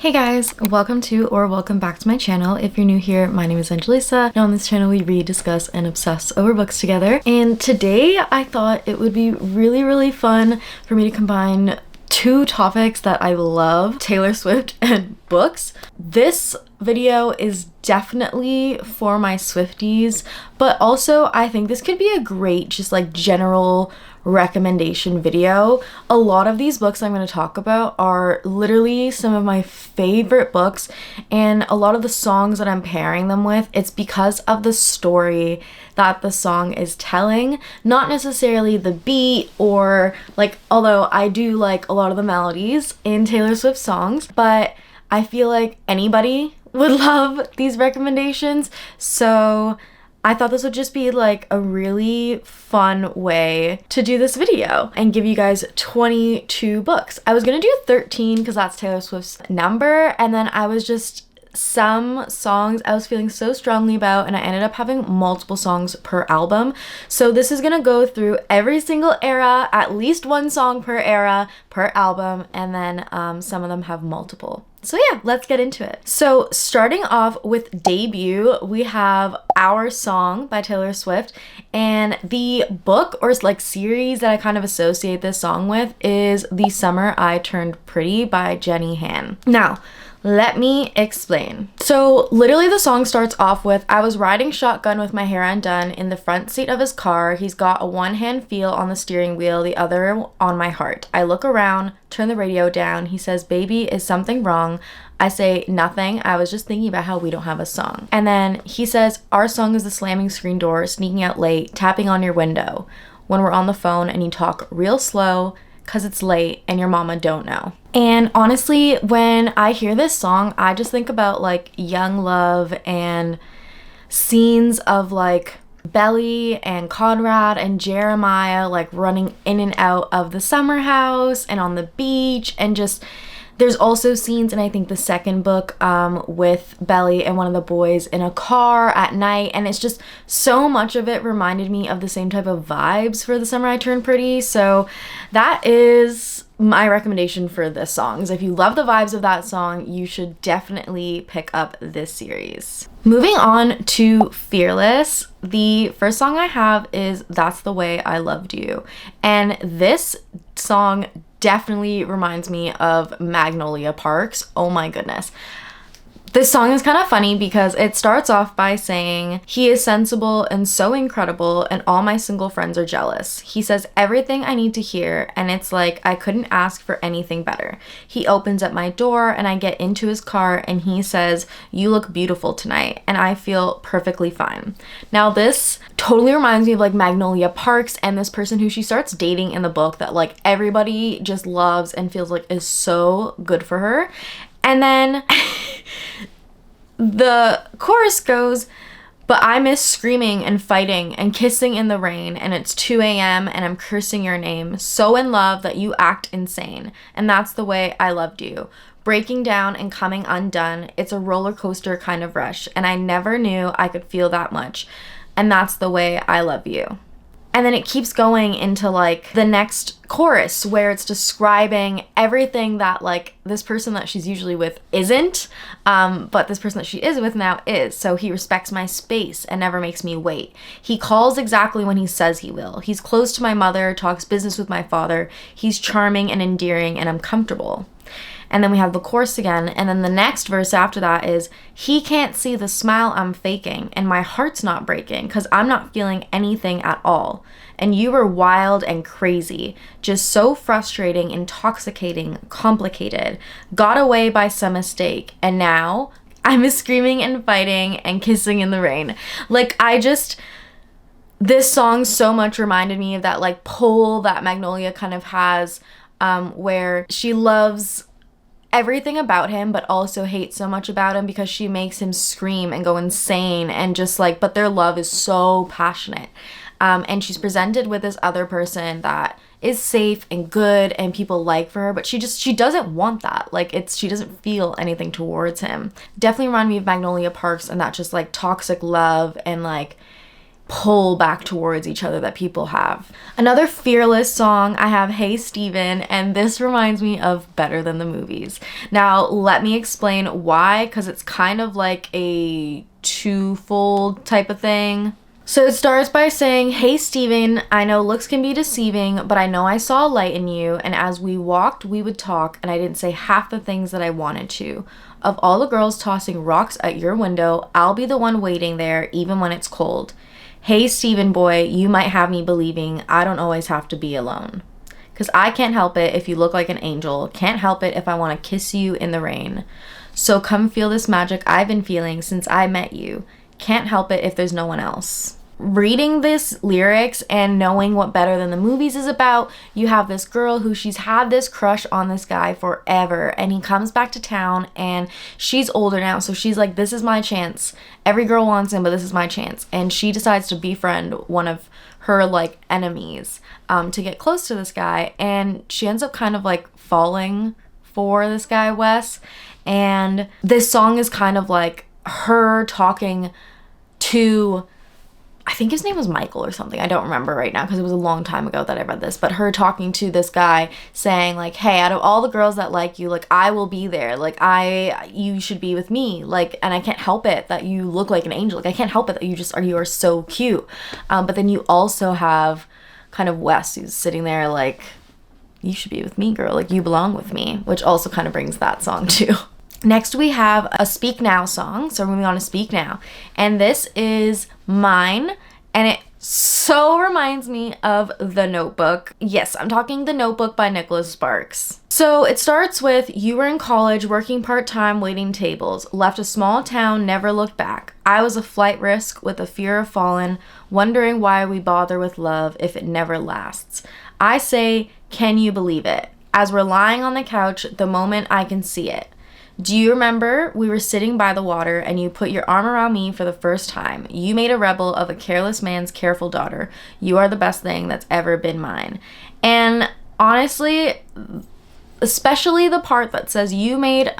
Hey guys, welcome to or welcome back to my channel. If you're new here, my name is Angelisa, and on this channel we read, discuss, and obsess over books together. And today I thought it would be really fun for me to combine two topics that I love, Taylor Swift and books. This video is definitely for my Swifties, but also I think this could be a great just like general recommendation video. A lot of these books I'm going to talk about are literally some of my favorite books, and a lot of the songs that I'm pairing them with, it's because of the story that the song is telling, not necessarily the beat or like, although I do like a lot of the melodies in Taylor Swift songs, but I feel like anybody would love these recommendations. So I thought this would just be like a really fun way to do this video and give you guys 22 books. I was gonna do 13 because that's Taylor Swift's number, and then I was just some songs I was feeling so strongly about, and I ended up having multiple songs per album. So this is gonna go through every single era, at least one song per era per album, and then some of them have multiple. So yeah, let's get into it. So starting off with debut, we have Our Song by Taylor Swift, and the book or like series that I kind of associate this song with is The Summer I Turned Pretty by Jenny Han. Now, let me explain. So literally the song starts off with, I was riding shotgun with my hair undone in the front seat of his car. He's got a one-hand feel on the steering wheel, the other on my heart. I look around, turn the radio down. He says, baby, is something wrong? I say, nothing. I was just thinking about how we don't have a song. And then he says, our song is the slamming screen door, sneaking out late, tapping on your window when we're on the phone and you talk real slow because it's late and your mama don't know. And honestly, when I hear this song, I just think about like young love and scenes of like Belly and Conrad and Jeremiah like running in and out of the summer house and on the beach, and just there's also scenes in I think the second book with Belly and one of the boys in a car at night, and it's just so much of it reminded me of the same type of vibes for The Summer I Turned Pretty. So that is my recommendation for this song. So if you love the vibes of that song, you should definitely pick up this series. Moving on to Fearless, the first song I have is That's the Way I Loved You, and this song definitely reminds me of Magnolia Parks. Oh my goodness. This song is kind of funny because it starts off by saying, he is sensible and so incredible and all my single friends are jealous. He says everything I need to hear and it's like I couldn't ask for anything better. He opens up my door and I get into his car and he says, you look beautiful tonight, and I feel perfectly fine. Now this totally reminds me of like Magnolia Parks and this person who she starts dating in the book that like everybody just loves and feels like is so good for her. And then the chorus goes, but I miss screaming and fighting and kissing in the rain, and it's 2 a.m. and I'm cursing your name, so in love that you act insane, and that's the way I loved you. Breaking down and coming undone, it's a roller coaster kind of rush, and I never knew I could feel that much, and that's the way I love you. And then it keeps going into like the next chorus where it's describing everything that like this person that she's usually with isn't, but this person that she is with now is. So he respects my space and never makes me wait. He calls exactly when he says he will. He's close to my mother, talks business with my father. He's charming and endearing and I'm comfortable. And then we have the chorus again, and then the next verse after that is, he can't see the smile I'm faking, and my heart's not breaking, because I'm not feeling anything at all. And you were wild and crazy, just so frustrating, intoxicating, complicated, got away by some mistake, and now I'm screaming and fighting and kissing in the rain. Like, this song so much reminded me of that like pull that Magnolia kind of has, where she loves everything about him but also hates so much about him because she makes him scream and go insane, and just like, but their love is so passionate, and she's presented with this other person that is safe and good and people like for her, but she doesn't want that. Like she doesn't feel anything towards him. Definitely remind me of Magnolia Parks and that just like toxic love, and like pull back towards each other that people have. Another Fearless song, I have Hey Steven, and this reminds me of Better Than the Movies. Now, let me explain why, because it's kind of like a twofold type of thing. So it starts by saying, "Hey Steven, I know looks can be deceiving, but I know I saw a light in you, and as we walked, we would talk, and I didn't say half the things that I wanted to. Of all the girls tossing rocks at your window, I'll be the one waiting there, even when it's cold. Hey Steven boy, you might have me believing I don't always have to be alone. 'Cause I can't help it if you look like an angel, can't help it if I want to kiss you in the rain. So come feel this magic I've been feeling since I met you. Can't help it if there's no one else." Reading this lyrics and knowing what Better Than the Movies is about, you have this girl who she's had this crush on this guy forever, and he comes back to town and she's older now, so she's like, this is my chance. Every girl wants him, but this is my chance. And she decides to befriend one of her like enemies to get close to this guy, and she ends up kind of like falling for this guy, Wes. And this song is kind of like her talking to, I think his name was Michael or something. I don't remember right now because it was a long time ago that I read this. But her talking to this guy saying like, hey, out of all the girls that like you, like I will be there. Like you should be with me. Like, and I can't help it that you look like an angel. Like I can't help it that you are so cute. But then you also have kind of Wes who's sitting there like, you should be with me, girl. Like you belong with me, which also kind of brings that song too. Next we have a Speak Now song, so we're moving on to Speak Now, and this is Mine, and it so reminds me of The Notebook. Yes, I'm talking The Notebook by Nicholas Sparks. So it starts with, "You were in college, working part-time, waiting tables, left a small town, never looked back. I was a flight risk with a fear of falling, wondering why we bother with love if it never lasts. I say, can you believe it? As we're lying on the couch, the moment I can see it. Do you remember we were sitting by the water and you put your arm around me for the first time? You made a rebel of a careless man's careful daughter. You are the best thing that's ever been mine." And honestly, especially the part that says you made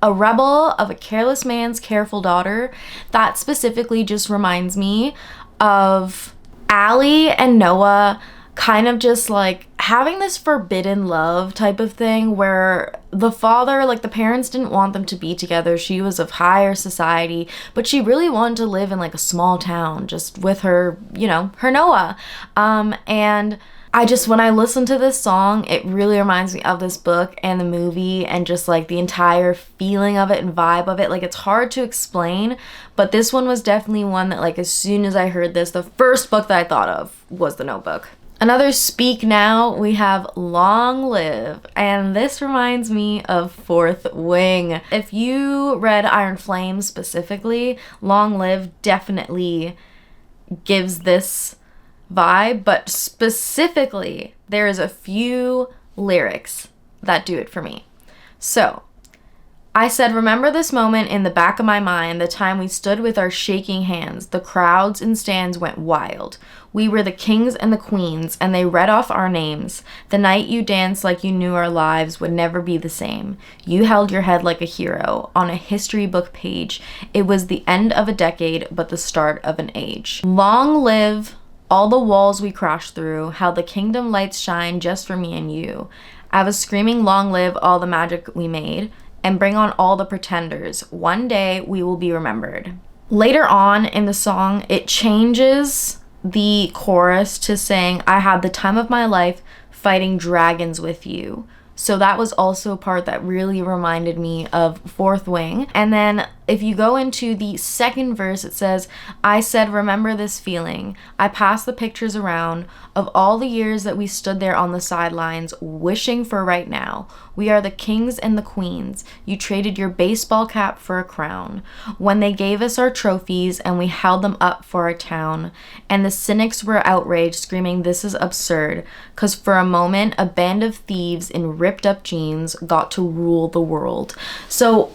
a rebel of a careless man's careful daughter, that specifically just reminds me of Allie and Noah kind of just like having this forbidden love type of thing where the father, like the parents didn't want them to be together. She was of higher society, but she really wanted to live in like a small town just with her, you know, her Noah. And I just, when I listen to this song, it really reminds me of this book and the movie and just like the entire feeling of it and vibe of it. Like it's hard to explain, but this one was definitely one that like as soon as I heard this, the first book that I thought of was The Notebook. Another Speak Now, we have Long Live, and this reminds me of Fourth Wing. If you read Iron Flame specifically, Long Live definitely gives this vibe, but specifically, there is a few lyrics that do it for me. So, I said, remember this moment in the back of my mind, the time we stood with our shaking hands. The crowds and stands went wild. We were the kings and the queens, and they read off our names. The night you danced like you knew our lives would never be the same. You held your head like a hero on a history book page. It was the end of a decade, but the start of an age. Long live all the walls we crashed through, how the kingdom lights shine just for me and you. I was screaming, long live all the magic we made, and bring on all the pretenders. One day we will be remembered. Later on in the song, it changes the chorus to saying, I had the time of my life fighting dragons with you. So that was also a part that really reminded me of Fourth Wing. And then if you go into the second verse, it says, I said, remember this feeling. I passed the pictures around of all the years that we stood there on the sidelines, wishing for right now. We are the kings and the queens. You traded your baseball cap for a crown. When they gave us our trophies and we held them up for our town. And the cynics were outraged, screaming, this is absurd. 'Cause for a moment, a band of thieves in ripped up jeans got to rule the world. So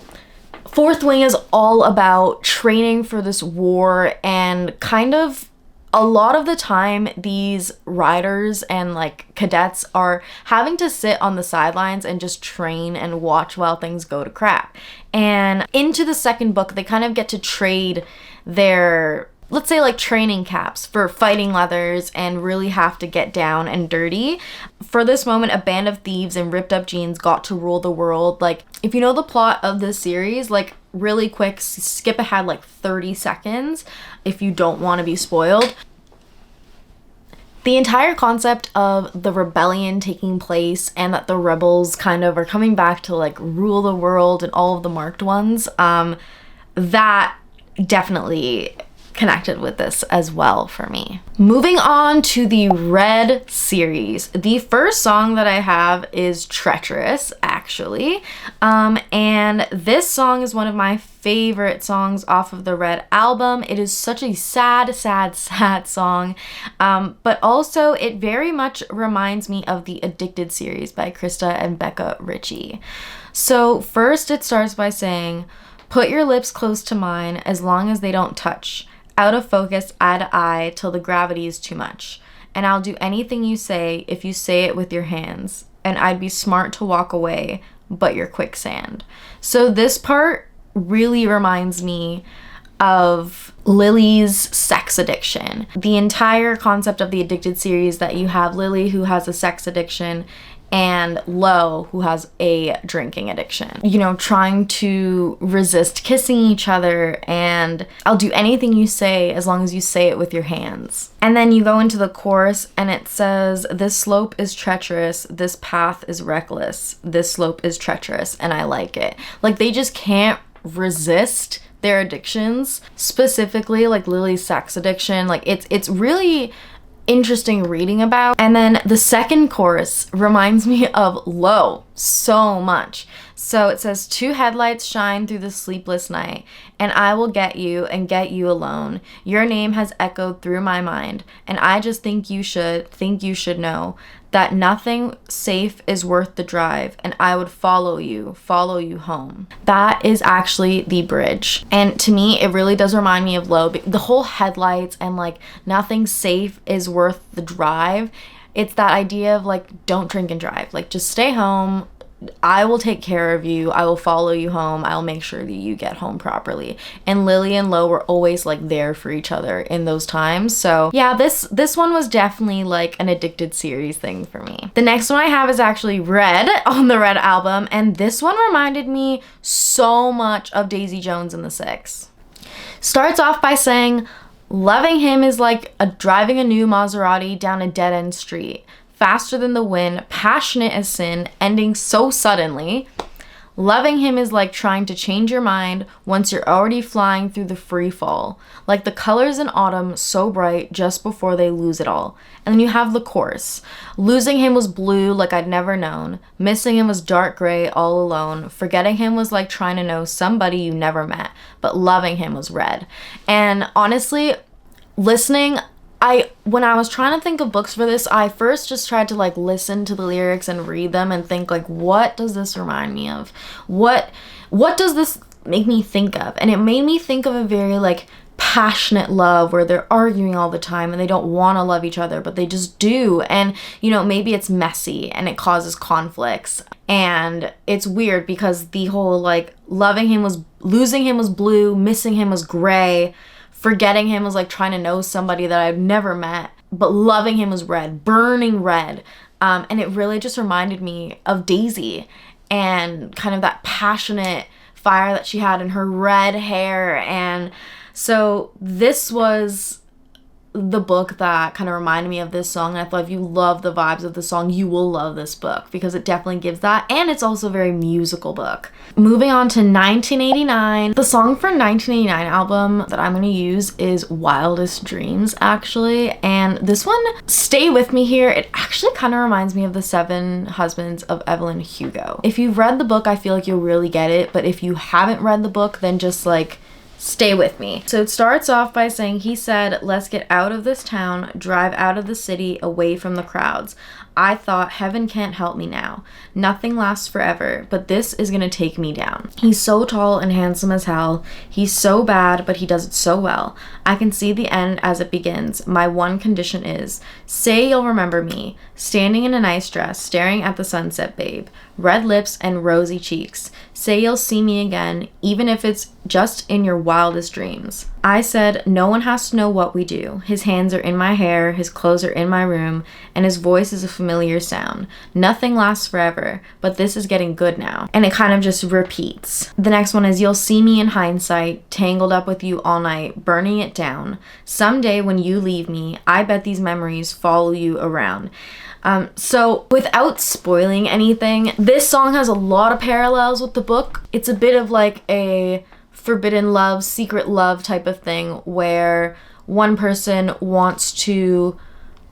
Fourth Wing is all about training for this war, and kind of a lot of the time these riders and like cadets are having to sit on the sidelines and just train and watch while things go to crap. And into the second book, they kind of get to trade their let's say like training caps for fighting leathers and really have to get down and dirty. For this moment, a band of thieves in ripped up jeans got to rule the world. Like, if you know the plot of this series, like really quick, skip ahead like 30 seconds if you don't want to be spoiled. The entire concept of the rebellion taking place and that the rebels kind of are coming back to like rule the world and all of the marked ones, that definitely connected with this as well for me. Moving on to the Red series. The first song that I have is Treacherous, actually. And this song is one of my favorite songs off of the Red album. It is such a sad song. But also it very much reminds me of the Addicted series by Krista and Becca Ritchie. So first it starts by saying, "Put your lips close to mine as long as they don't touch. Out of focus, eye to eye, till the gravity is too much. And I'll do anything you say if you say it with your hands. And I'd be smart to walk away, but you're quicksand." So this part really reminds me of Lily's sex addiction. The entire concept of the Addicted series, that you have Lily who has a sex addiction and Lo who has a drinking addiction, you know, trying to resist kissing each other, and I'll do anything you say as long as you say it with your hands. And then you go into the chorus and it says, "This slope is treacherous, this path is reckless, this slope is treacherous, and I like it." Like, they just can't resist their addictions, specifically like Lily's sex addiction. Like, it's really interesting reading about. And then the second chorus reminds me of Lo so much. So it says, "Two headlights shine through the sleepless night, and I will get you and get you alone. Your name has echoed through my mind, and I just think you should know that nothing safe is worth the drive, and I would follow you home." That is actually the bridge. And to me, it really does remind me of Lo. The whole headlights and like nothing safe is worth the drive. It's that idea of like, don't drink and drive. Like, just stay home. I will take care of you. I will follow you home. I will make sure that you get home properly. And Lily and Lo were always like there for each other in those times. So yeah, this one was definitely like an Addicted series thing for me. The next one I have is actually Red on the Red album. And this one reminded me so much of Daisy Jones and the Six. Starts off by saying, "Loving him is like driving a new Maserati down a dead-end street. Faster than the wind, passionate as sin, ending so suddenly. Loving him is like trying to change your mind once you're already flying through the free fall. Like the colors in autumn, so bright just before they lose it all." And then you have the chorus. "Losing him was blue like I'd never known. Missing him was dark gray all alone. Forgetting him was like trying to know somebody you never met. But loving him was red." And honestly, listening, when I was trying to think of books for this, I first just tried to like listen to the lyrics and read them and think like, what does this remind me of? What does this make me think of? And it made me think of a very like passionate love where they're arguing all the time and they don't want to love each other, but they just do. And you know, maybe it's messy and it causes conflicts. And it's weird because the whole like losing him was blue, missing him was gray. Forgetting him was like trying to know somebody that I've never met, but loving him was red, burning red. And it really just reminded me of Daisy and kind of that passionate fire that she had in her red hair. And so this was the book that kind of reminded me of this song. And I thought if you love the vibes of the song, you will love this book because it definitely gives that. And it's also a very musical book. Moving on to 1989. The song for 1989 album that I'm going to use is Wildest Dreams, actually. And this one, stay with me here. It actually kind of reminds me of The Seven Husbands of Evelyn Hugo. If you've read the book, I feel like you'll really get it. But if you haven't read the book, then just like stay with me. So it starts off by saying, "He said, let's get out of this town, drive out of the city, away from the crowds. I thought heaven can't help me now. Nothing lasts forever, but this is gonna take me down. He's so tall and handsome as hell. He's so bad, but he does it so well. I can see the end as it begins. My one condition is, say you'll remember me, standing in a nice dress, staring at the sunset, babe. Red lips and rosy cheeks. Say you'll see me again, even if it's just in your wildest dreams. I said, no one has to know what we do. His hands are in my hair, his clothes are in my room, and his voice is a familiar sound. Nothing lasts forever, but this is getting good now. And it kind of just repeats. The next one is, you'll see me in hindsight, tangled up with you all night, burning it down. Someday when you leave me, I bet these memories follow you around. So without spoiling anything, this song has a lot of parallels with the book. It's a bit of like a forbidden love, secret love type of thing where one person wants to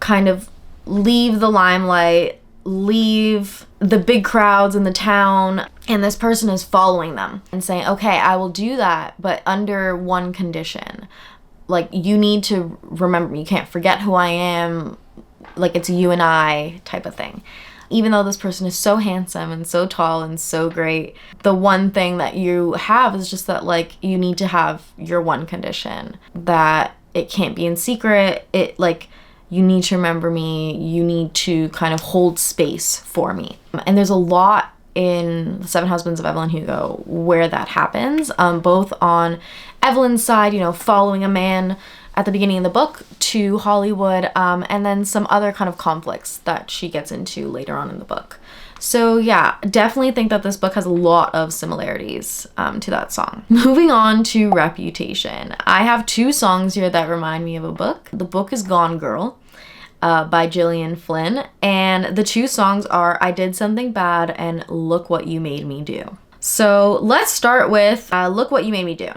kind of leave the limelight, leave the big crowds in the town, and this person is following them and saying, okay, I will do that, but under one condition. Like, you need to remember me. You can't forget who I am. Like, it's you and I type of thing. Even though this person is so handsome and so tall and so great, the one thing that you have is just that, like, you need to have your one condition, that it can't be in secret. It, like, you need to remember me. You need to kind of hold space for me. And there's a lot in The Seven Husbands of Evelyn Hugo where that happens, both on Evelyn's side, you know, following a man at the beginning of the book to Hollywood, and then some other kind of conflicts that she gets into later on in the book. So yeah, definitely think that this book has a lot of similarities to that song. Moving on to Reputation. I have two songs here that remind me of a book. The book is Gone Girl by Gillian Flynn, and the two songs are I Did Something Bad and Look What You Made Me Do. So let's start with Look What You Made Me Do.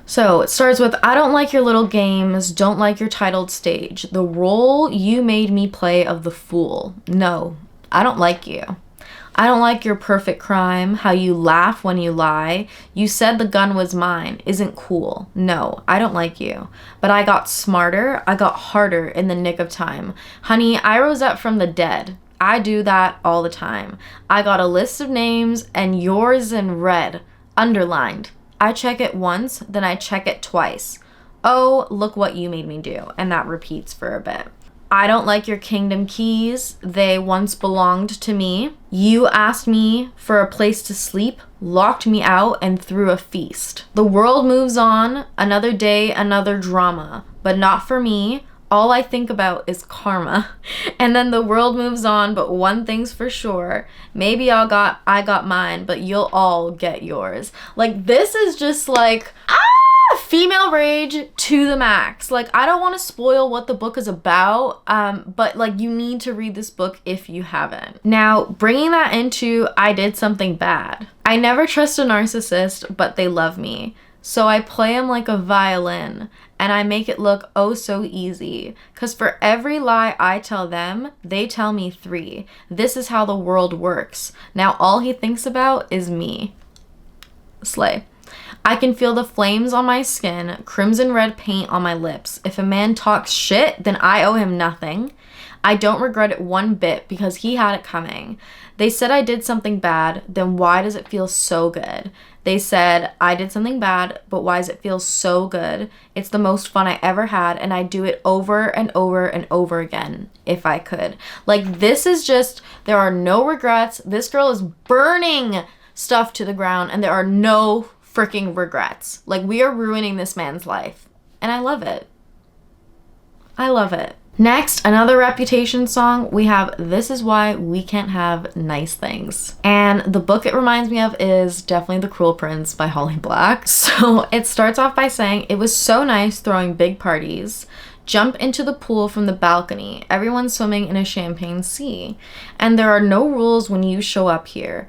So it starts with, I don't like your little games, don't like your titled stage, the role you made me play of the fool. No, I don't like you. I don't like your perfect crime, how you laugh when you lie. You said the gun was mine, isn't cool. No, I don't like you. But I got smarter, I got harder in the nick of time. Honey, I rose up from the dead. I do that all the time. I got a list of names and yours in red, underlined. I check it once, then I check it twice. Oh, look what you made me do. And that repeats for a bit. I don't like your kingdom keys. They once belonged to me. You asked me for a place to sleep, locked me out, and threw a feast. The world moves on, another day, another drama. But not for me. All I think about is karma. And then the world moves on, but one thing's for sure. Maybe I got mine, but you'll all get yours. Like, this is just like, female rage to the max. Like, I don't want to spoil what the book is about, but like, you need to read this book if you haven't. Now, bringing that into I Did Something Bad. I never trust a narcissist, but they love me. So I play them like a violin, and I make it look oh so easy. 'Cause for every lie I tell them, they tell me 3. This is how the world works. Now all he thinks about is me. Slay. I can feel the flames on my skin, crimson red paint on my lips. If a man talks shit, then I owe him nothing. I don't regret it one bit because he had it coming. They said I did something bad, then why does it feel so good? They said I did something bad, but why does it feel so good? It's the most fun I ever had, and I'd do it over and over and over again if I could. Like, this is just, there are no regrets. This girl is burning stuff to the ground, and there are no freaking regrets. Like, we are ruining this man's life, and I love it. I love it. Next, another Reputation song, we have This Is Why We Can't Have Nice Things. And the book it reminds me of is definitely The Cruel Prince by Holly Black. So it starts off by saying, it was so nice throwing big parties. Jump into the pool from the balcony. Everyone's swimming in a champagne sea. And there are no rules when you show up here.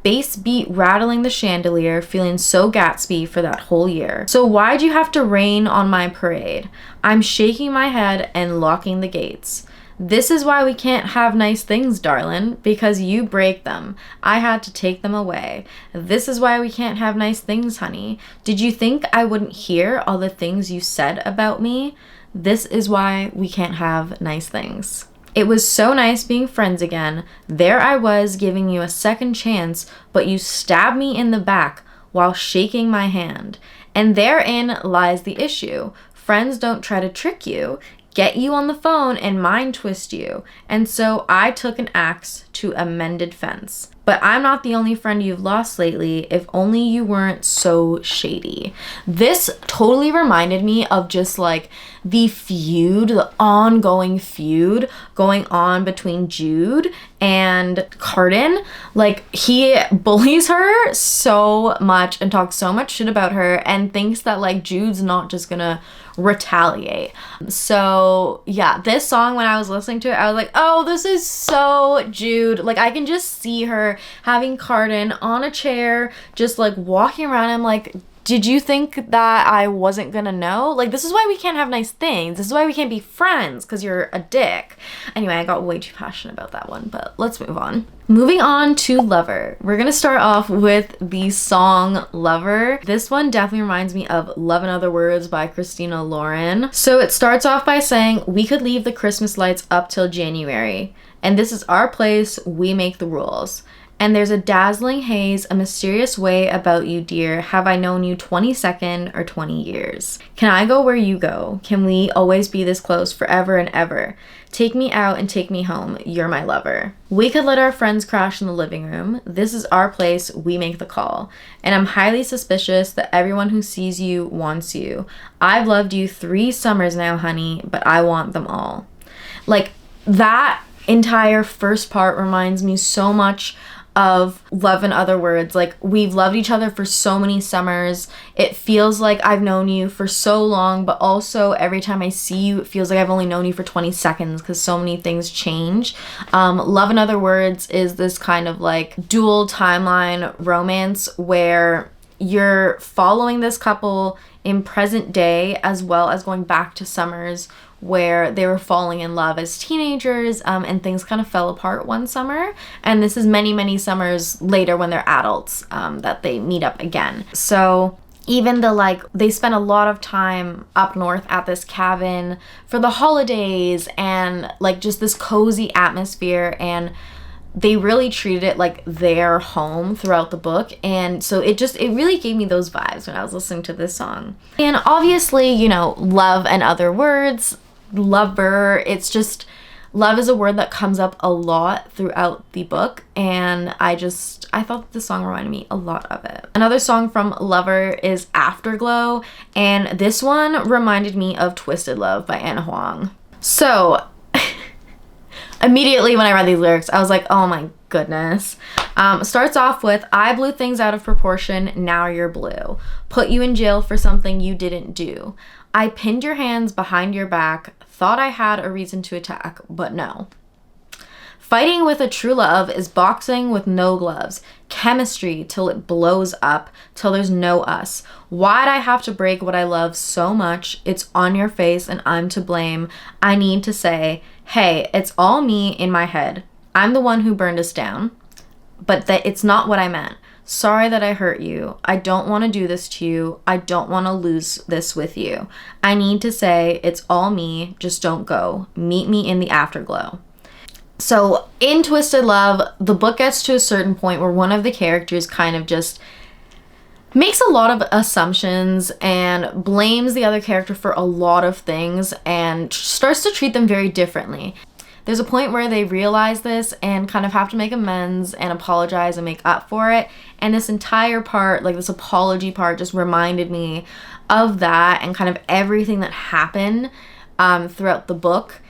Bass beat rattling the chandelier, feeling so Gatsby for that whole year. So why'd you have to rain on my parade? I'm shaking my head and locking the gates. This is why we can't have nice things, darling, because you break them. I had to take them away. This is why we can't have nice things, honey. Did you think I wouldn't hear all the things you said about me? This is why we can't have nice things. It was so nice being friends again. There I was giving you a second chance, but you stabbed me in the back while shaking my hand. And therein lies the issue. Friends don't try to trick you, get you on the phone and mind twist you. And so I took an axe to a mended fence. But I'm not the only friend you've lost lately. If only you weren't so shady. This totally reminded me of just like the feud, the ongoing feud going on between Jude and Carden. Like, he bullies her so much and talks so much shit about her and thinks that like Jude's not just gonna retaliate. So yeah, this song, when I was listening to it, I was like, oh, this is so Jude. Like, I can just see her having Carden on a chair, just like walking around him like, did you think that I wasn't gonna know? Like, this is why we can't have nice things. This is why we can't be friends, because you're a dick. Anyway, I got way too passionate about that one, but let's move on. Moving on to Lover. We're gonna start off with the song Lover. This one definitely reminds me of Love in Other Words by Christina Lauren. So it starts off by saying, we could leave the Christmas lights up till January, and this is our place, we make the rules. And there's a dazzling haze, a mysterious way about you, dear. Have I known you 22nd or 20 years? Can I go where you go? Can we always be this close forever and ever? Take me out and take me home. You're my lover. We could let our friends crash in the living room. This is our place. We make the call. And I'm highly suspicious that everyone who sees you wants you. I've loved you 3 summers now, honey, but I want them all. Like, that entire first part reminds me so much of Love in Other Words. Like, we've loved each other for so many summers. It feels like I've known you for so long, but also every time I see you, it feels like I've only known you for 20 seconds because so many things change. Love in Other Words is this kind of like dual timeline romance where you're following this couple in present day as well as going back to summers where they were falling in love as teenagers, and things kind of fell apart one summer. And this is many, many summers later when they're adults, that they meet up again. So even the like, they spent a lot of time up north at this cabin for the holidays and like just this cozy atmosphere, and they really treated it like their home throughout the book. And so it really gave me those vibes when I was listening to this song. And obviously, you know, Love and Other Words, Lover, it's just, love is a word that comes up a lot throughout the book, and I thought the song reminded me a lot of it. Another song from Lover is Afterglow, and this one reminded me of Twisted Love by Anna Huang. So immediately when I read these lyrics, I was like, oh my goodness. Starts off with, I blew things out of proportion, now you're blue. Put you in jail for something you didn't do. I pinned your hands behind your back, thought I had a reason to attack, but no. Fighting with a true love is boxing with no gloves. Chemistry till it blows up, till there's no us. Why'd I have to break what I love so much? It's on your face and I'm to blame. I need to say, hey, it's all me in my head. I'm the one who burned us down, but that it's not what I meant. Sorry that I hurt you. I don't want to do this to you. I don't want to lose this with you. I need to say, it's all me. Just don't go. Meet me in the afterglow. So in Twisted Love, the book gets to a certain point where one of the characters kind of just makes a lot of assumptions and blames the other character for a lot of things and starts to treat them very differently. There's a point where they realize this and kind of have to make amends and apologize and make up for it. And this entire part, like this apology part, just reminded me of that and kind of everything that happened throughout the book.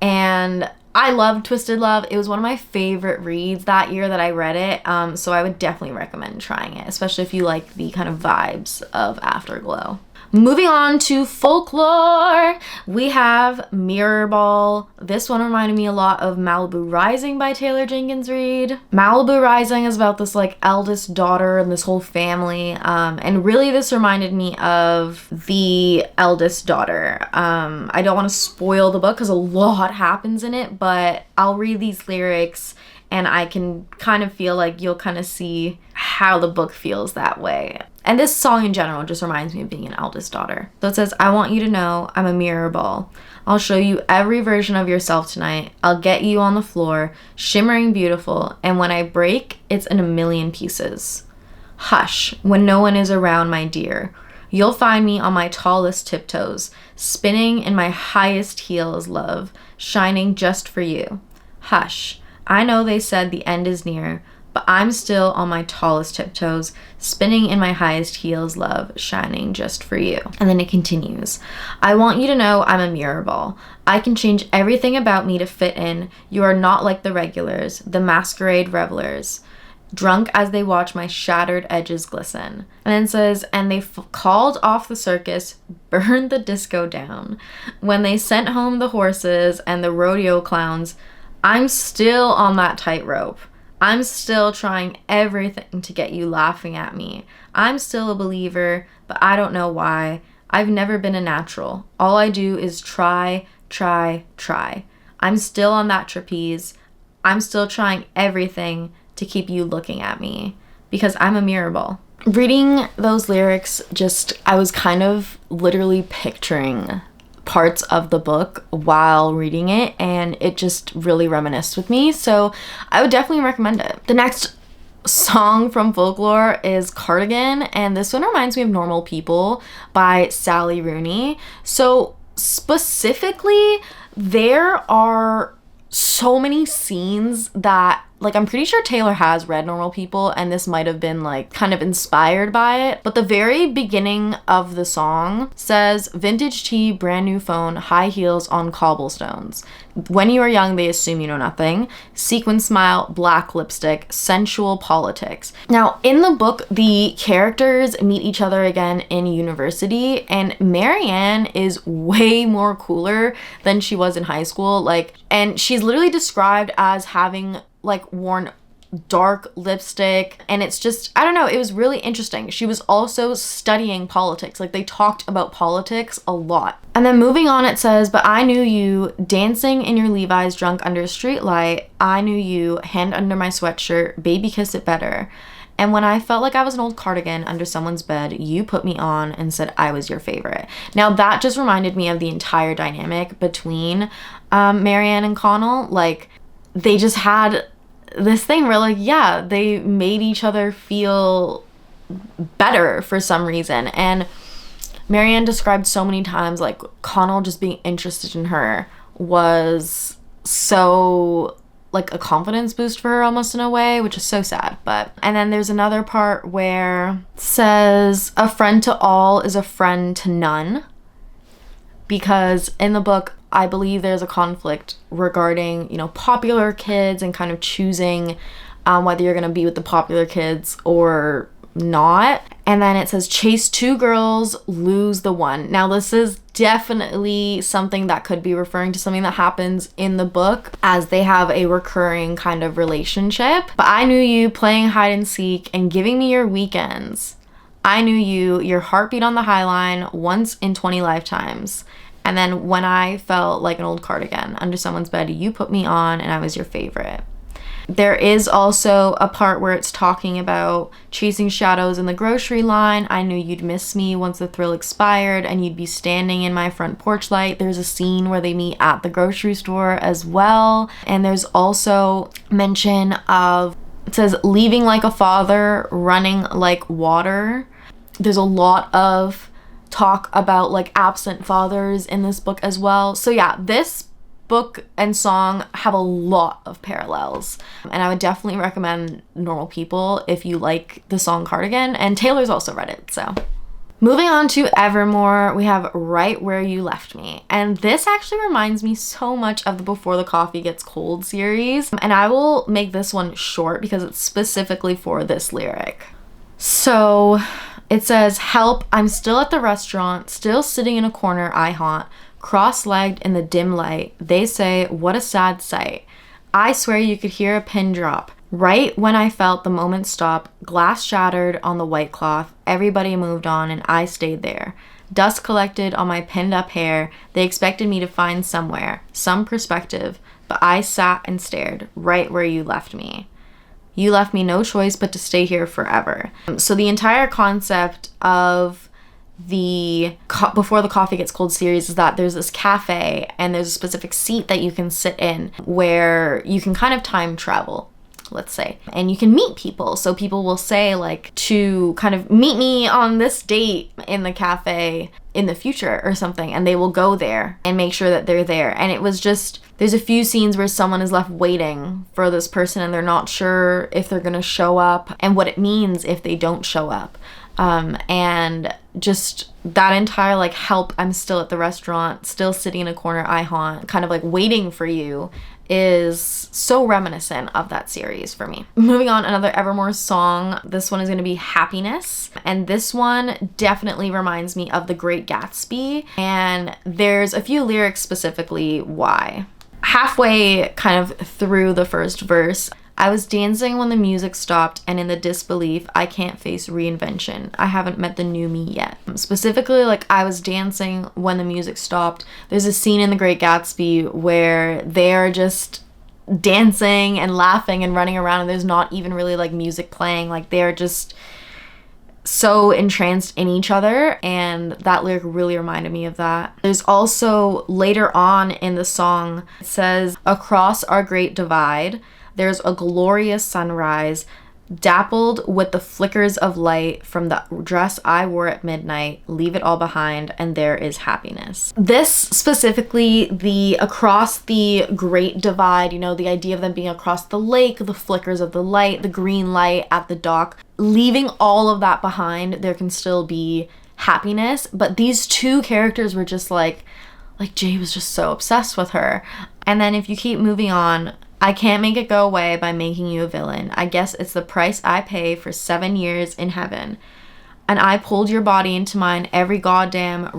And I loved Twisted Love. It was one of my favorite reads that year that I read it. So I would definitely recommend trying it, especially if you like the kind of vibes of Afterglow. Moving on to Folklore, we have Mirror Ball. This one reminded me a lot of Malibu Rising by Taylor Jenkins Reid. Malibu Rising is about this like eldest daughter and this whole family, and really this reminded me of the eldest daughter. I don't want to spoil the book because a lot happens in it, but I'll read these lyrics and I can kind of feel like you'll kind of see how the book feels that way. And this song in general just reminds me of being an eldest daughter. So it says, I want you to know I'm a mirror ball. I'll show you every version of yourself tonight. I'll get you on the floor, shimmering beautiful, and when I break, it's in a million pieces. Hush, when no one is around, my dear. You'll find me on my tallest tiptoes, spinning in my highest heels, love, shining just for you. Hush, I know they said the end is near, but I'm still on my tallest tiptoes, spinning in my highest heels, love, shining just for you. And then it continues. I want you to know I'm a mirror ball. I can change everything about me to fit in. You are not like the regulars, the masquerade revelers, drunk as they watch my shattered edges glisten. And then it says, and they called off the circus, burned the disco down. When they sent home the horses and the rodeo clowns, I'm still on that tightrope. I'm still trying everything to get you laughing at me. I'm still a believer, but I don't know why. I've never been a natural. All I do is try. I'm still on that trapeze. I'm still trying everything to keep you looking at me because I'm a mirror ball. Reading those lyrics, I was kind of literally picturing parts of the book while reading it, and it just really reminisced with me, so I would definitely recommend it. The next song from Folklore is Cardigan, and this one reminds me of Normal People by Sally Rooney. So specifically, there are so many scenes that, like, I'm pretty sure Taylor has read Normal People, and this might have been like kind of inspired by it. But the very beginning of the song says, vintage tea, brand new phone, high heels on cobblestones. When you are young, they assume you know nothing. Sequin smile, black lipstick, sensual politics. Now, in the book, the characters meet each other again in university, and Marianne is way more cooler than she was in high school. Like, and she's literally described as having like worn dark lipstick, and it's just, I don't know, it was really interesting. She was also studying politics. Like, they talked about politics a lot. And then moving on, it says, but I knew you dancing in your Levi's drunk under a street light. I knew you hand under my sweatshirt, baby kiss it better. And when I felt like I was an old cardigan under someone's bed, you put me on and said I was your favorite. Now that just reminded me of the entire dynamic between Marianne and Connell. Like, they just had this thing where, like, yeah, they made each other feel better for some reason. And Marianne described so many times, like, Connell just being interested in her was so, like, a confidence boost for her almost in a way, which is so sad. But, and then there's another part where it says, a friend to all is a friend to none. Because in the book, I believe there's a conflict regarding, you know, popular kids and kind of choosing whether you're going to be with the popular kids or not. And then it says, chase two girls, lose the one. Now, this is definitely something that could be referring to something that happens in the book, as they have a recurring kind of relationship. But I knew you playing hide and seek and giving me your weekends. I knew you, your heartbeat on the high line, once in 20 lifetimes. And then when I felt like an old cardigan under someone's bed, you put me on and I was your favorite. There is also a part where it's talking about chasing shadows in the grocery line. I knew you'd miss me once the thrill expired and you'd be standing in my front porch light. There's a scene where they meet at the grocery store as well. And there's also mention of, it says, leaving like a father, running like water. There's a lot of talk about, like, absent fathers in this book as well. So yeah, this book and song have a lot of parallels, and I would definitely recommend Normal People if you like the song Cardigan, and Taylor's also read it. So moving on to Evermore, we have Right Where You Left Me, and this actually reminds me so much of the Before the Coffee Gets Cold series, and I will make this one short because it's specifically for this lyric. So it says, help, I'm still at the restaurant, still sitting in a corner I haunt, cross-legged in the dim light. They say, what a sad sight. I swear you could hear a pin drop. Right when I felt the moment stop, glass shattered on the white cloth, everybody moved on and I stayed there. Dust collected on my pinned up hair. They expected me to find somewhere, some perspective, but I sat and stared right where you left me. You left me no choice but to stay here forever. So the entire concept of the Before the Coffee Gets Cold series is that there's this cafe and there's a specific seat that you can sit in where you can kind of time travel, let's say, and you can meet people. So people will say, like, to kind of meet me on this date in the cafe, in the future or something, and they will go there and make sure that they're there. And it was just, there's a few scenes where someone is left waiting for this person and they're not sure if they're gonna show up and what it means if they don't show up. And just that entire like, help, I'm still at the restaurant, still sitting in a corner I haunt, kind of like waiting for you, is so reminiscent of that series for me. Moving on, another Evermore song. This one is going to be Happiness, and this one definitely reminds me of The Great Gatsby, and there's a few lyrics specifically why. Halfway kind of through the first verse, I was dancing when the music stopped, and in the disbelief, I can't face reinvention. I haven't met the new me yet. Specifically, like, I was dancing when the music stopped. There's a scene in The Great Gatsby where they're just dancing and laughing and running around, and there's not even really like music playing. Like, they're just so entranced in each other, and that lyric really reminded me of that. There's also later on in the song, it says, across our great divide, there's a glorious sunrise, dappled with the flickers of light from the dress I wore at midnight. Leave it all behind, and there is happiness. This specifically, the across the great divide, you know, the idea of them being across the lake, the flickers of the light, the green light at the dock, leaving all of that behind, there can still be happiness. But these two characters were just like Jay was just so obsessed with her. And then if you keep moving on, I can't make it go away by making you a villain. I guess it's the price I pay for 7 years in heaven. And I pulled your body into mine every goddamn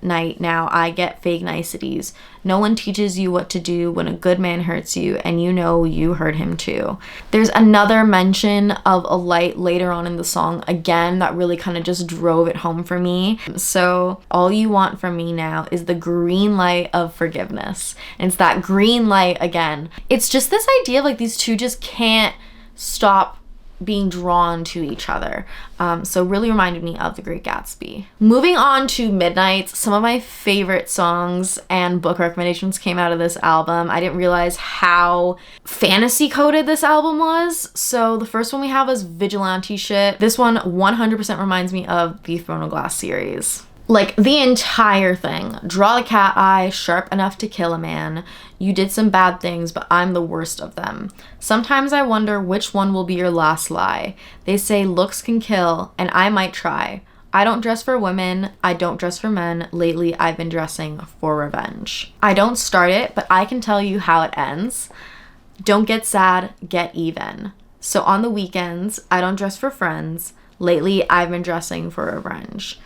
night. Now I get fake niceties. No one teaches you what to do when a good man hurts you, and you know you hurt him too. There's another mention of a light later on in the song, again, that really kind of just drove it home for me. So all you want from me now is the green light of forgiveness. And it's that green light again. It's just this idea of like these two just can't stop being drawn to each other. So really reminded me of The Great Gatsby. Moving on to Midnight, some of my favorite songs and book recommendations came out of this album. I didn't realize how fantasy coded this album was. So the first one we have is Vigilante Shit. This one 100% reminds me of the Throne of Glass series. Like, the entire thing. Draw the cat eye, sharp enough to kill a man. You did some bad things, but I'm the worst of them. Sometimes I wonder which one will be your last lie. They say looks can kill, and I might try. I don't dress for women, I don't dress for men. Lately, I've been dressing for revenge. I don't start it, but I can tell you how it ends. Don't get sad, get even. So on the weekends, I don't dress for friends. Lately, I've been dressing for revenge.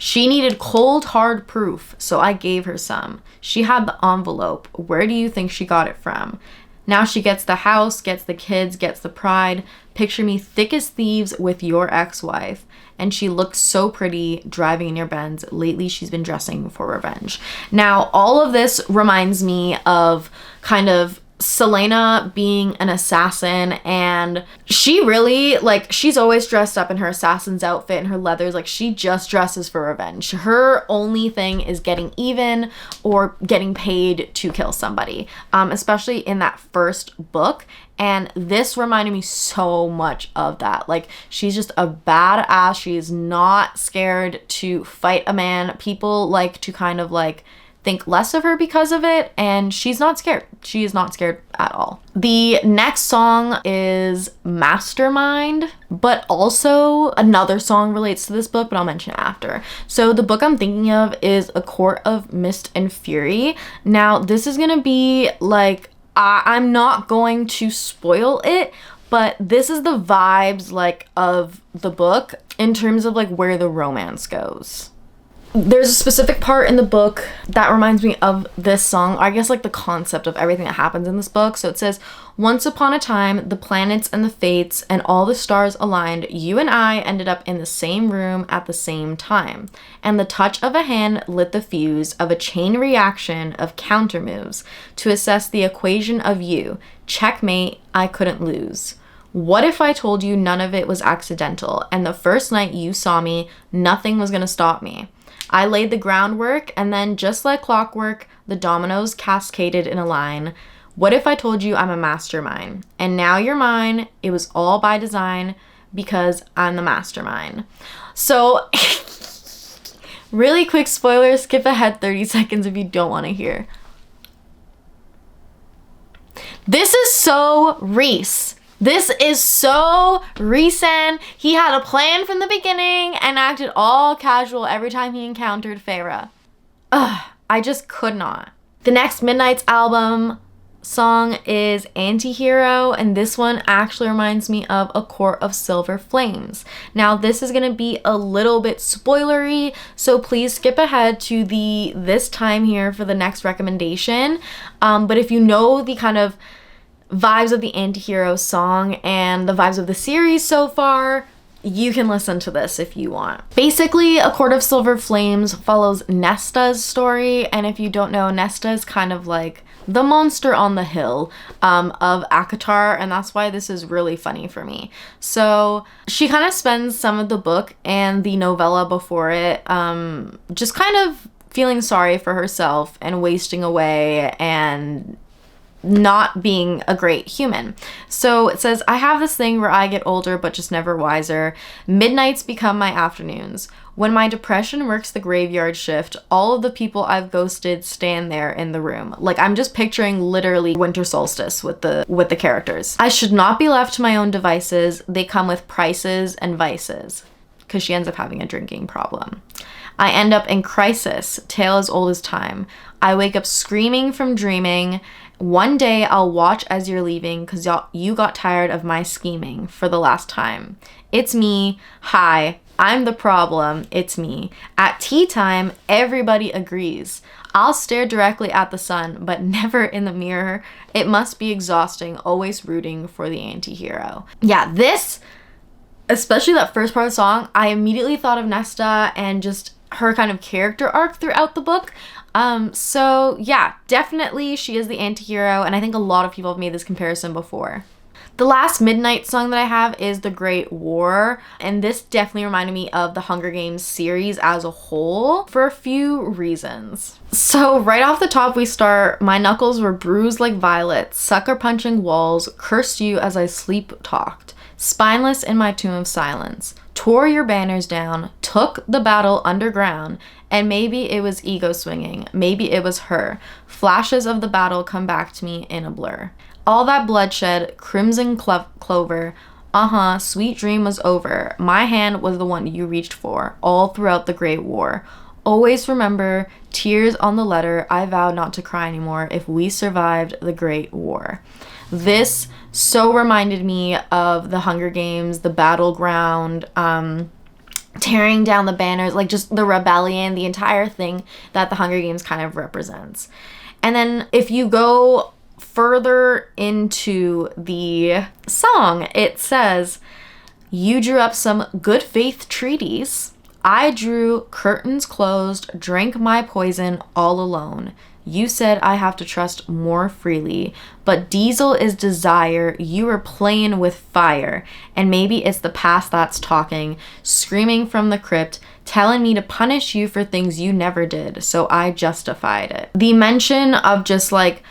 She needed cold, hard proof, so I gave her some. She had the envelope. Where do you think she got it from? Now she gets the house, gets the kids, gets the pride. Picture me thick as thieves with your ex-wife. And she looks so pretty driving in your Benz. Lately, she's been dressing for revenge. Now, all of this reminds me of kind of Selena being an assassin, and she really, like, she's always dressed up in her assassin's outfit and her leathers. Like, she just dresses for revenge. Her only thing is getting even or getting paid to kill somebody, especially in that first book. And this reminded me so much of that. Like, she's just a badass. She's not scared to fight a man. People like to kind of like think less of her because of it, and she's not scared. She is not scared at all. The next song is Mastermind, but also another song relates to this book, but I'll mention it after. So the book I'm thinking of is A Court of Mist and Fury. Now, this is gonna be like, I'm not going to spoil it, but this is the vibes like of the book in terms of like where the romance goes. There's a specific part in the book that reminds me of this song, I guess like the concept of everything that happens in this book. So it says, once upon a time, the planets and the fates and all the stars aligned. You and I ended up in the same room at the same time. And the touch of a hand lit the fuse of a chain reaction of counter moves to assess the equation of you. Checkmate, I couldn't lose. What if I told you none of it was accidental, and the first night you saw me, nothing was gonna stop me? I laid the groundwork, and then just like clockwork, the dominoes cascaded in a line. What if I told you I'm a mastermind? And now you're mine. It was all by design because I'm the mastermind. So Really quick spoiler, skip ahead 30 seconds if you don't want to hear. This is so Reese. This is so recent. He had a plan from the beginning and acted all casual every time he encountered Feyre. Ugh, I just could not. The next Midnight's album song is Antihero, and this one actually reminds me of A Court of Silver Flames. Now this is gonna be a little bit spoilery, so please skip ahead to this time here for the next recommendation. But if you know the kind of vibes of the Antihero song and the vibes of the series so far, you can listen to this if you want. Basically, A Court of Silver Flames follows Nesta's story, and if you don't know, Nesta is kind of like the monster on the hill of ACOTAR, and that's why this is really funny for me. So she kind of spends some of the book and the novella before it just kind of feeling sorry for herself and wasting away and not being a great human. So it says, I have this thing where I get older but just never wiser. Midnights become my afternoons. When my depression works the graveyard shift, all of the people I've ghosted stand there in the room. Like, I'm just picturing literally winter solstice with the characters. I should not be left to my own devices. They come with prices and vices. Because she ends up having a drinking problem. I end up in crisis, tale as old as time. I wake up screaming from dreaming. One day I'll watch as you're leaving because you got tired of my scheming for the last time. It's me. Hi, I'm the problem. It's me. At tea time, everybody agrees. I'll stare directly at the sun, but never in the mirror. It must be exhausting, always rooting for the anti-hero. Yeah, this, especially that first part of the song, I immediately thought of Nesta and just her kind of character arc throughout the book. So yeah, definitely she is the anti-hero, and I think a lot of people have made this comparison before. The last Midnight song that I have is The Great War, and this definitely reminded me of the Hunger Games series as a whole for a few reasons. So right off the top we start, my knuckles were bruised like violets, sucker punching walls, cursed you as I sleep talked, spineless in my tomb of silence, tore your banners down, took the battle underground, and maybe it was ego swinging, maybe it was her. Flashes of the battle come back to me in a blur. All that bloodshed, crimson clover, sweet dream was over. My hand was the one you reached for, all throughout the Great War. Always remember, tears on the letter, I vowed not to cry anymore if we survived the Great War. This so reminded me of the Hunger Games, the battleground, tearing down the banners, like just the rebellion, the entire thing that the Hunger Games kind of represents. And then if you go further into the song, it says, you drew up some good faith treaties. I drew curtains closed, drank my poison all alone. You said I have to trust more freely, but diesel is desire. You were playing with fire, and maybe it's the past that's talking, screaming from the crypt, telling me to punish you for things you never did, so I justified it. The mention of just like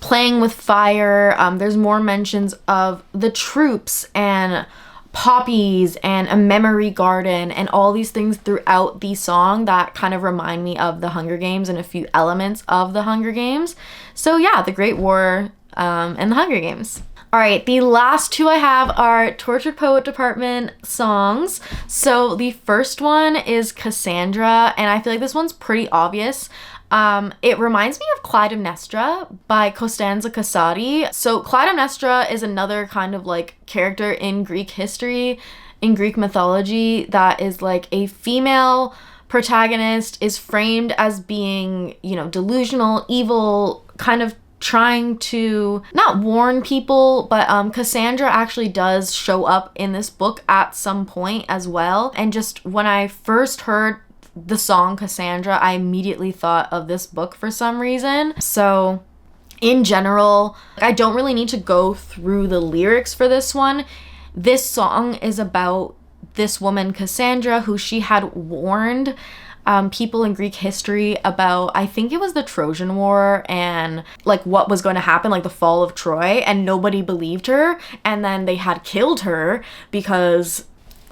playing with fire, there's more mentions of the troops and poppies and a memory garden and all these things throughout the song that kind of remind me of the Hunger Games and a few elements of the Hunger Games. So yeah, the Great War and the Hunger Games. All right, the last two I have are Tortured Poet Department songs. So the first one is Cassandra, and I feel like this one's pretty obvious. It reminds me of Clytemnestra by Costanza Casati. So Clytemnestra is another kind of like character in Greek history, in Greek mythology, that is like a female protagonist, is framed as being, you know, delusional, evil, kind of trying to not warn people, but Cassandra actually does show up in this book at some point as well. And just when I first heard the song Cassandra, I immediately thought of this book for some reason. So in general, I don't really need to go through the lyrics for this one. This song is about this woman Cassandra, who she had warned people in Greek history about, I think it was the Trojan War and like what was going to happen, like the fall of Troy, and nobody believed her, and then they had killed her because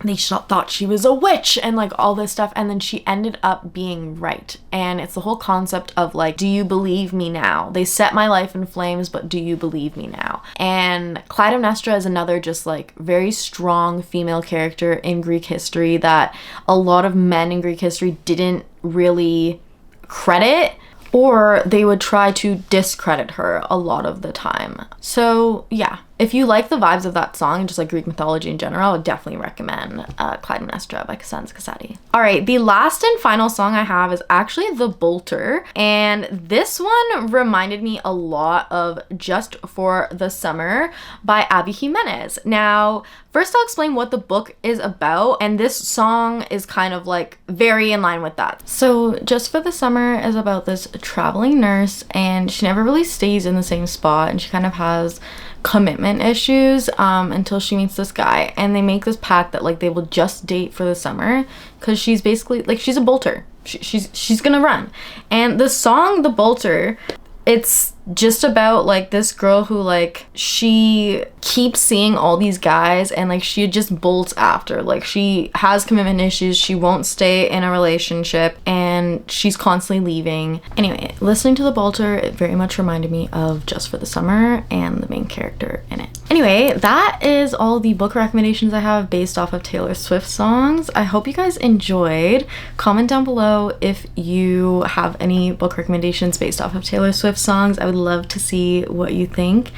they thought she was a witch and like all this stuff, and then she ended up being right. And it's the whole concept of like, do you believe me now? They set my life in flames, but do you believe me now? And Clytemnestra is another just like very strong female character in Greek history that a lot of men in Greek history didn't really credit, or they would try to discredit her a lot of the time. So yeah, if you like the vibes of that song and just like Greek mythology in general, I would definitely recommend Clytemnestra by Cosenza Casati. All right, the last and final song I have is actually The Bolter, and this one reminded me a lot of Just for the Summer by Abby Jimenez. Now, first I'll explain what the book is about, and this song is kind of like very in line with that. So Just for the Summer is about this traveling nurse, and she never really stays in the same spot, and she kind of has commitment issues until she meets this guy, and they make this pact that like they will just date for the summer because she's basically like, she's a bolter. She's gonna run. And the song The Bolter, it's just about like this girl who like, she keeps seeing all these guys and like she just bolts after. Like she has commitment issues, she won't stay in a relationship, and she's constantly leaving. Anyway, listening to The Bolter, it very much reminded me of Just for the Summer and the main character in it. Anyway, that is all the book recommendations I have based off of Taylor Swift songs. I hope you guys enjoyed. Comment down below if you have any book recommendations based off of Taylor Swift songs. I would love to see what you think.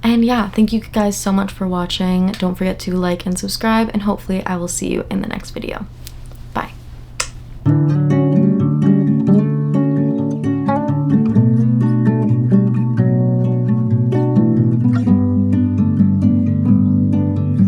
And yeah, thank you guys so much for watching. Don't forget to like and subscribe, and hopefully I will see you in the next video.